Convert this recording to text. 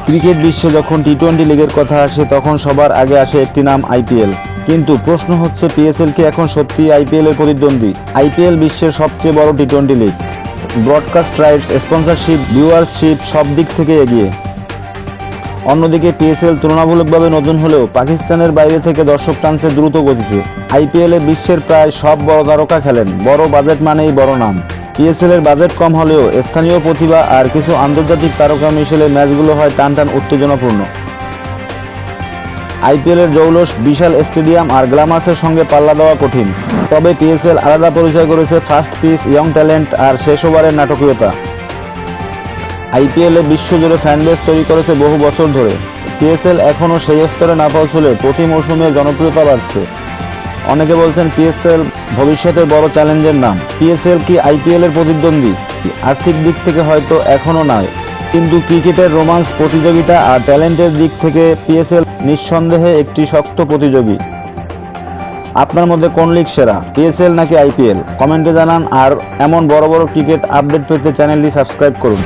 Cricket বিশ্বে যখন টি-20 লিগের কথা আসে তখন সবার আগে আসে একটি নাম আইপিএল। কিন্তু প্রশ্ন হচ্ছে পিএসএল কি এখন সত্যি আইপিএল এর প্রতিদ্বন্দ্বী? আইপিএল বিশ্বের সবচেয়ে বড় টি-20 league. Broadcast rights, sponsorship, viewership সব দিক থেকে এগিয়ে। অন্যদিকে পিএসএল তুলনামূলকভাবে নতুন হলেও পাকিস্তানের বাইরে থেকে দর্শক টানছে দ্রুত গতিতে। আইপিএলে বিশ্বের প্রায় সব বড় তারকা খেলেন, বড় বাজেট মানেই বড় নাম। পিএসএল এর বাজেট কম হলেও স্থানীয় প্রতিভা আর কিছু আন্তর্জাতিক তারকা মিশেলে ম্যাচগুলো হয় টান টান উত্তেজনাপূর্ণ। আইপিএলের জৌলস, বিশাল স্টেডিয়াম আর গ্ল্যামার্সের সঙ্গে পাল্লা দেওয়া কঠিন। তবে পিএসএল আলাদা পরিচয় করেছে ফাস্ট পিচ, ইয়ং ট্যালেন্ট আর শেষ ওভারের নাটকীয়তা। আইপিএলে বিশ্বজুড়ে ফ্যানবেস তৈরি করেছে বহু বছর ধরে। পিএসএল এখনও সেই স্তরে না পৌঁছলে প্রতি মৌসুমে জনপ্রিয়তা বাড়ছে। অনেকে বলছেন পিএসএল ভবিষ্যতের বড় চ্যালেঞ্জের নাম। পিএসএল কি আইপিএল এর প্রতিদ্বন্দ্বী? আর্থিক দিক থেকে হয়তো এখনও নয়, কিন্তু ক্রিকেটের রোমান্স, প্রতিযোগিতা আর ট্যালেন্টের দিক থেকে পিএসএল নিঃসন্দেহে একটি শক্ত প্রতিযোগী। আপনার মধ্যে কোন লিগ সেরা, পিএসএল নাকি আইপিএল? কমেন্টে জানান। আর এমন বড় বড় ক্রিকেট আপডেট পেতে চ্যানেলটি সাবস্ক্রাইব করুন।